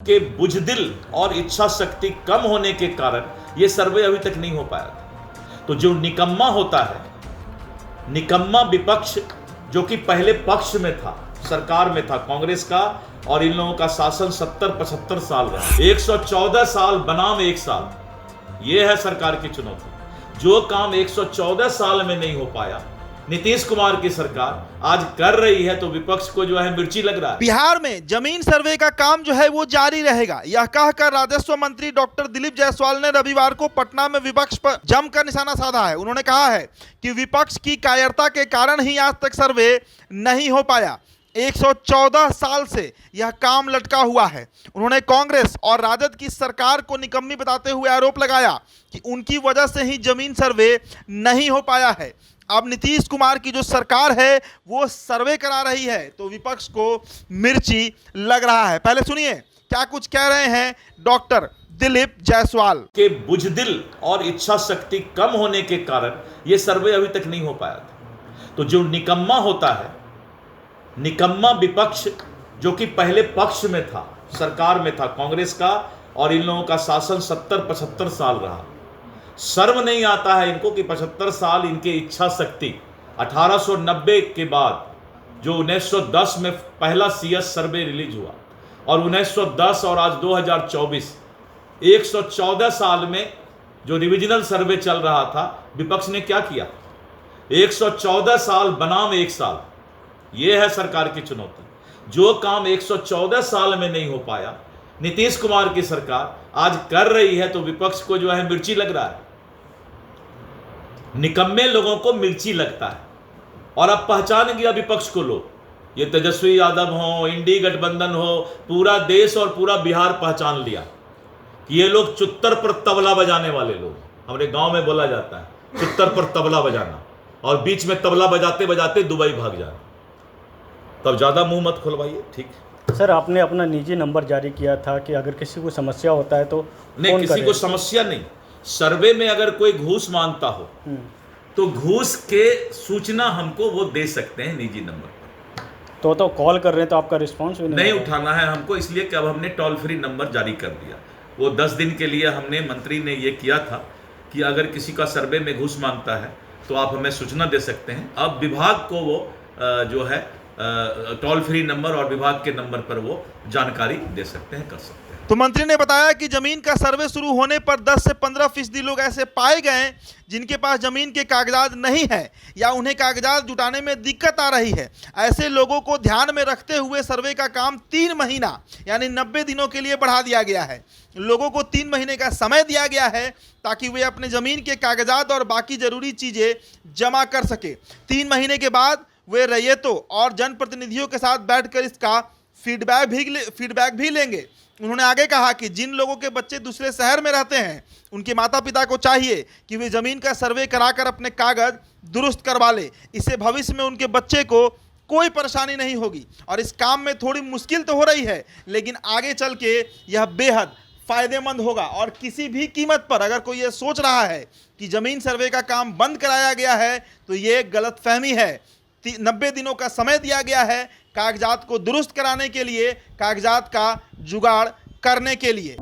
के बुजदिल और इच्छा शक्ति कम होने के कारण ये सर्वे अभी तक नहीं हो पाया था। तो जो निकम्मा होता है, निकम्मा विपक्ष जो कि पहले पक्ष में था, सरकार में था कांग्रेस का, और इन लोगों का शासन 70-75 साल रहा, 114 साल बनाम 1 साल, ये है सरकार की चुनौती। जो काम 114 साल में नहीं हो पाया, नीतीश कुमार की सरकार आज कर रही है, तो विपक्ष को जो है मिर्ची लग रहा है। बिहार में जमीन सर्वे का काम जो है वो जारी रहेगा, यह कहकर राजस्व मंत्री डॉक्टर दिलीप जायसवाल ने रविवार को पटना में विपक्ष पर जमकर निशाना साधा है। उन्होंने कहा है कि विपक्ष की कायरता के कारण ही आज तक सर्वे नहीं हो पाया। 114 साल से यह काम लटका हुआ है। उन्होंने कांग्रेस और राजद की सरकार को निकम्मी बताते हुए आरोप लगाया कि उनकी वजह से ही जमीन सर्वे नहीं हो पाया है। अब नीतीश कुमार की जो सरकार है वो सर्वे करा रही है, तो विपक्ष को मिर्ची लग रहा है। पहले सुनिए क्या कुछ कह रहे हैं डॉक्टर दिलीप जायसवाल। के बुजदिल और इच्छा शक्ति कम होने के कारण ये सर्वे अभी तक नहीं हो पाया था। तो जो निकम्मा होता है, निकम्मा विपक्ष जो कि पहले पक्ष में था, सरकार में था कांग्रेस का, और इन लोगों का शासन 70-75 साल रहा, शर्म नहीं आता है इनको कि 75 साल इनके इच्छा शक्ति 1890 के बाद जो 1910 में पहला सीएस सर्वे रिलीज हुआ, और 1910 और आज 2024 114 साल में जो रिविजनल सर्वे चल रहा था, विपक्ष ने क्या किया? 114 साल बनाम 1 साल, यह है सरकार की चुनौती। जो काम 114 साल में नहीं हो पाया, नीतीश कुमार की सरकार आज कर रही है, तो विपक्ष को जो है मिर्ची लग रहा है। निकम्मे लोगों को मिर्ची लगता है, और अब पहचान गया विपक्ष को लोग, ये तेजस्वी यादव हो, इंडी गठबंधन हो, पूरा देश और पूरा बिहार पहचान लिया कि ये लोग चुत्तर पर तबला बजाने वाले लोग। हमारे गांव में बोला जाता है चुत्तर पर तबला बजाना, और बीच में तबला बजाते बजाते दुबई भाग जाना। तब ज्यादा मुंह मत खुलवाइए, ठीक? सर, आपने अपना निजी नंबर जारी किया था कि अगर किसी को समस्या होता है तो नहीं, किसी को समस्या नहीं। सर्वे में अगर कोई घूस मांगता हो तो घूस के सूचना हमको वो दे सकते हैं निजी नंबर पर। तो कॉल कर रहे हैं तो आपका रिस्पांस भी नहीं उठाना है हमको, इसलिए कि अब हमने टोल फ्री नंबर जारी कर दिया। वो 10 दिन के लिए हमने, मंत्री ने ये किया था कि अगर किसी का सर्वे में घूस मांगता है तो आप हमें सूचना दे सकते हैं। अब विभाग को वो जो है टोल फ्री नंबर और विभाग के नंबर पर वो जानकारी दे सकते हैं, कर सकते हैं। तो मंत्री ने बताया कि जमीन का सर्वे शुरू होने पर 10 से 15% लोग ऐसे पाए गए जिनके पास जमीन के कागजात नहीं है या उन्हें कागजात जुटाने में दिक्कत आ रही है। ऐसे लोगों को ध्यान में रखते हुए सर्वे का काम 3 महीना यानी 90 दिनों के लिए बढ़ा दिया गया है। लोगों को 3 महीने का समय दिया गया है ताकि वे अपने जमीन के कागजात और बाकी जरूरी चीजें जमा कर सके। 3 महीने के बाद वे रैयतों और जनप्रतिनिधियों के साथ बैठकर इसका फीडबैक भी लेंगे। उन्होंने आगे कहा कि जिन लोगों के बच्चे दूसरे शहर में रहते हैं, उनके माता पिता को चाहिए कि वे जमीन का सर्वे कराकर अपने कागज दुरुस्त करवा ले। इससे भविष्य में उनके बच्चे को कोई परेशानी नहीं होगी। और इस काम में थोड़ी मुश्किल तो हो रही है, लेकिन आगे चल के यह बेहद फायदेमंद होगा। और किसी भी कीमत पर अगर कोई ये सोच रहा है कि जमीन सर्वे का काम बंद कराया गया है, तो ये गलतफहमी है। 90 दिनों का समय दिया गया है कागजात को दुरुस्त कराने के लिए, कागजात का जुगाड़ करने के लिए।